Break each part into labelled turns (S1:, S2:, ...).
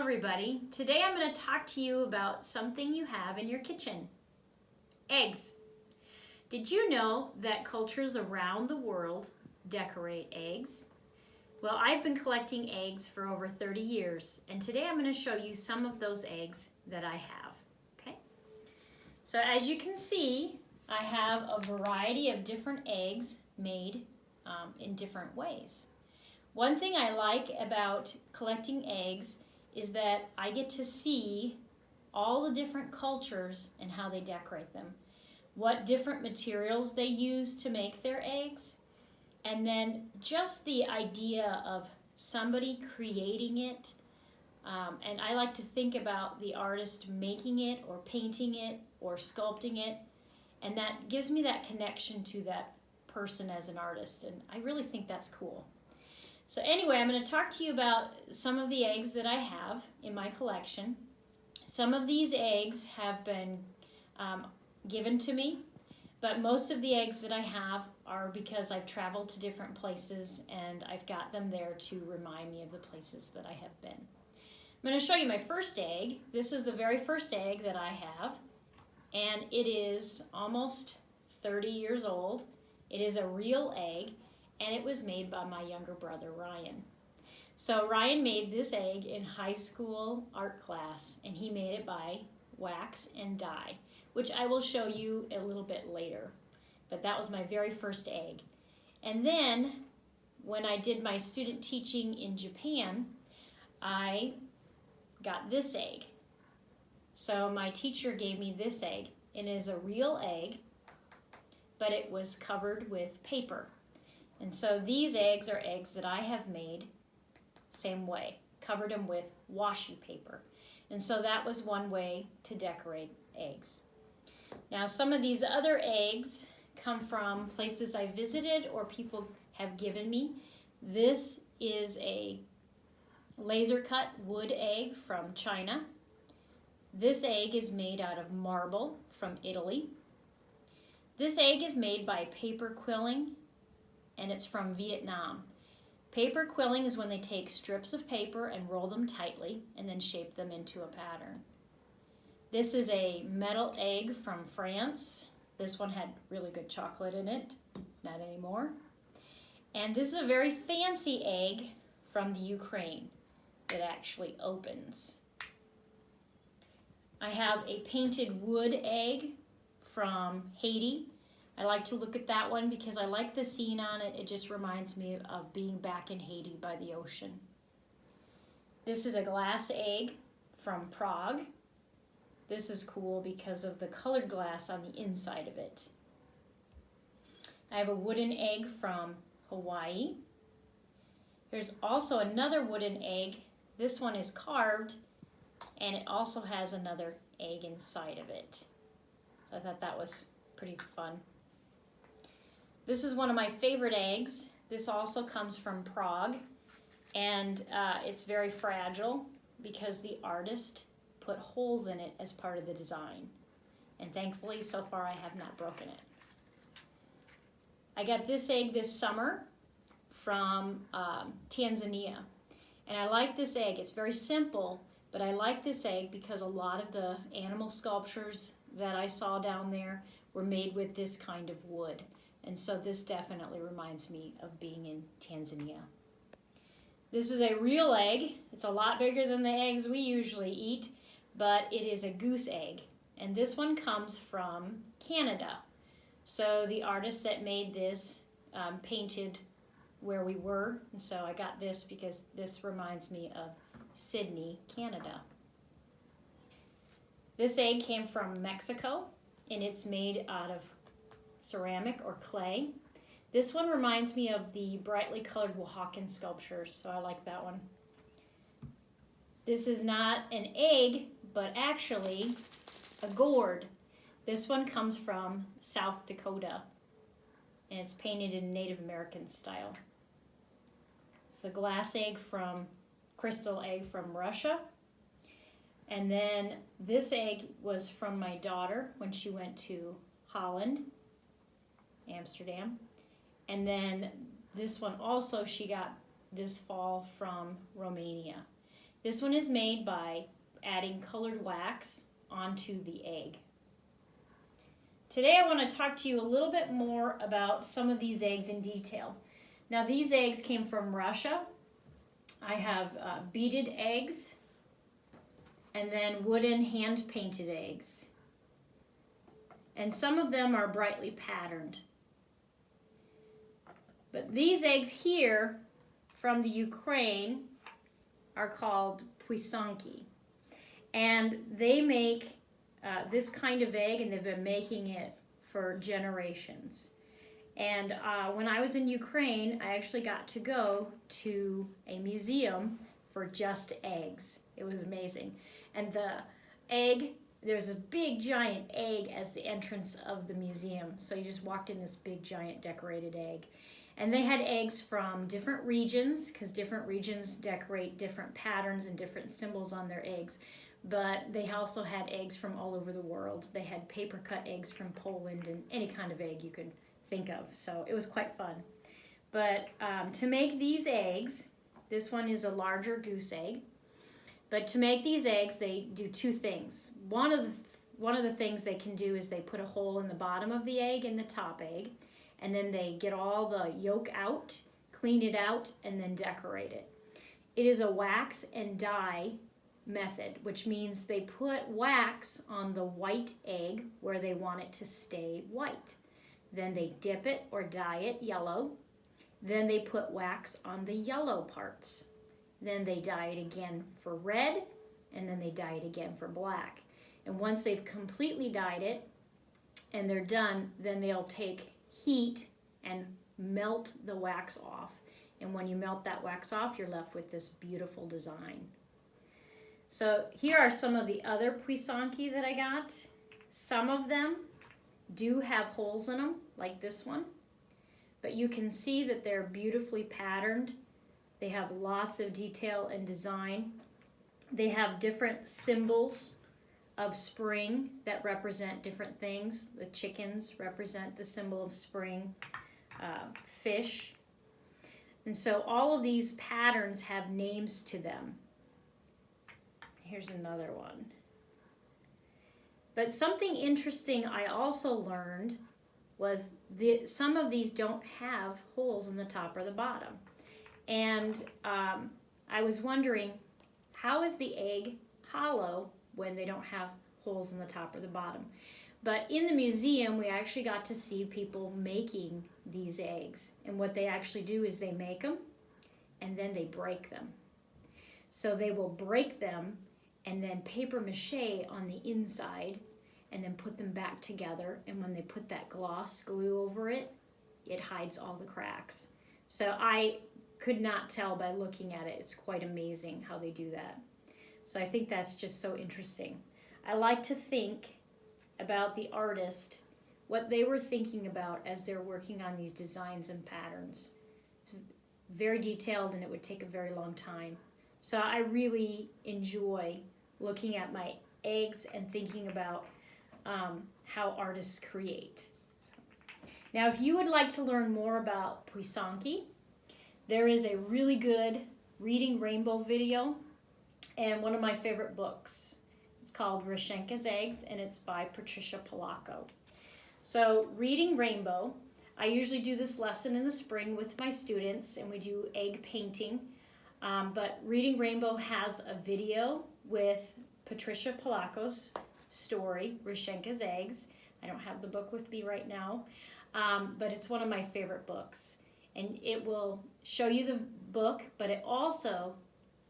S1: everybody. Today I'm going to talk to you about something you have in your kitchen. Eggs. Did you know that cultures around the world decorate eggs? Well, I've been collecting eggs for over 30 years, and today I'm going to show you some of those eggs that I have. Okay? So as you can see, I have a variety of different eggs made in different ways. One thing I like about collecting eggs is that I get to see all the different cultures and how they decorate them, what different materials they use to make their eggs, and then just the idea of somebody creating it. And I like to think about the artist making it or painting it or sculpting it, and that gives me that connection to that person as an artist, and I really think that's cool. So anyway, I'm going to talk to you about some of the eggs that I have in my collection. Some of these eggs have been given to me, but most of the eggs that I have are because I've traveled to different places and I've got them there to remind me of the places that I have been. I'm going to show you my first egg. This is the very first egg that I have, and it is almost 30 years old. It is a real egg, and it was made by my younger brother, Ryan. So Ryan made this egg in high school art class, and he made it by wax and dye, which I will show you a little bit later. But that was my very first egg. And then, when I did my student teaching in Japan, I got this egg. So my teacher gave me this egg. It is a real egg, but it was covered with paper. And so these eggs are eggs that I have made same way, covered them with washi paper. And so that was one way to decorate eggs. Now some of these other eggs come from places I visited or people have given me. This is a laser cut wood egg from China. This egg is made out of marble from Italy. This egg is made by paper quilling, and it's from Vietnam. Paper quilling is when they take strips of paper and roll them tightly and then shape them into a pattern. This is a metal egg from France. This one had really good chocolate in it, not anymore. And this is a very fancy egg from the Ukraine that actually opens. I have a painted wood egg from Haiti. I like to look at that one because I like the scene on it. It just reminds me of being back in Haiti by the ocean. This is a glass egg from Prague. This is cool because of the colored glass on the inside of it. I have a wooden egg from Hawaii. There's also another wooden egg. This one is carved, and it also has another egg inside of it. So I thought that was pretty fun. This is one of my favorite eggs. This also comes from Prague, and it's very fragile because the artist put holes in it as part of the design. And thankfully, so far, I have not broken it. I got this egg this summer from Tanzania, and I like this egg. It's very simple, but I like this egg because a lot of the animal sculptures that I saw down there were made with this kind of wood. And so this definitely reminds me of being in Tanzania. This is a real egg. It's a lot bigger than the eggs we usually eat, but it is a goose egg. And this one comes from Canada. So the artist that made this painted where we were. And so I got this because this reminds me of Sydney, Canada. This egg came from Mexico, and it's made out of ceramic or clay. This one reminds me of the brightly colored Oaxacan sculptures, so I like that one. This is not an egg, but actually a gourd. This one comes from South Dakota, and it's painted in Native American style. It's a glass egg from, crystal egg from Russia. And then this egg was from my daughter when she went to Holland, Amsterdam. And then this one also she got this fall from Romania. This one is made by adding colored wax onto the egg. Today I want to talk to you a little bit more about some of these eggs in detail. Now these eggs came from Russia. I have beaded eggs and then wooden hand-painted eggs. And some of them are brightly patterned. But these eggs here from the Ukraine are called pysanki. And they make this kind of egg, and they've been making it for generations. And when I was in Ukraine, I actually got to go to a museum for just eggs. It was amazing. And the egg, there's a big giant egg as the entrance of the museum. So you just walked in this big giant decorated egg. And they had eggs from different regions, because different regions decorate different patterns and different symbols on their eggs. But they also had eggs from all over the world. They had paper cut eggs from Poland and any kind of egg you could think of. So it was quite fun. But to make these eggs, this one is a larger goose egg. But to make these eggs, they do two things. One of the things they can do is they put a hole in the bottom of the egg and the top egg. And then they get all the yolk out, clean it out, and then decorate it. It is a wax and dye method, which means they put wax on the white egg where they want it to stay white. Then they dip it or dye it yellow. Then they put wax on the yellow parts. Then they dye it again for red, and then they dye it again for black. And once they've completely dyed it and they're done, then they'll take heat and melt the wax off. And when you melt that wax off, you're left with this beautiful design. So here are some of the other pysanki that I got. Some of them do have holes in them, like this one. But you can see that they're beautifully patterned. They have lots of detail and design. They have different symbols of spring that represent different things. The chickens represent the symbol of spring, fish. And so all of these patterns have names to them. Here's another one. But something interesting I also learned was some of these don't have holes in the top or the bottom. And I was wondering, how is the egg hollow when they don't have holes in the top or the bottom? But in the museum, we actually got to see people making these eggs. And what they actually do is they make them and then they break them. So they will break them and then paper mache on the inside and then put them back together. And when they put that gloss glue over it, it hides all the cracks. So I could not tell by looking at it. It's quite amazing how they do that. So I think that's just so interesting. I like to think about the artist, what they were thinking about as they're working on these designs and patterns. It's very detailed and it would take a very long time. So I really enjoy looking at my eggs and thinking about how artists create. Now, if you would like to learn more about pysanki, there is a really good Reading Rainbow video and one of my favorite books. It's called Rashenka's Eggs, and it's by Patricia Polacco. So Reading Rainbow, I usually do this lesson in the spring with my students, and we do egg painting. But Reading Rainbow has a video with Patricia Polacco's story, Rashenka's Eggs. I don't have the book with me right now, but it's one of my favorite books. And it will show you the book, but it also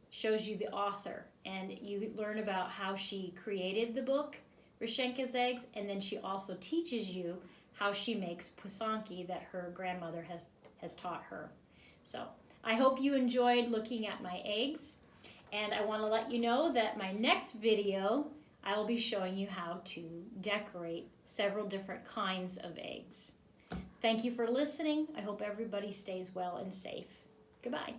S1: shows you the author. And you learn about how she created the book, Rashenka's Eggs, and then she also teaches you how she makes pysanki that her grandmother has taught her. So I hope you enjoyed looking at my eggs. And I want to let you know that my next video, I will be showing you how to decorate several different kinds of eggs. Thank you for listening. I hope everybody stays well and safe. Goodbye.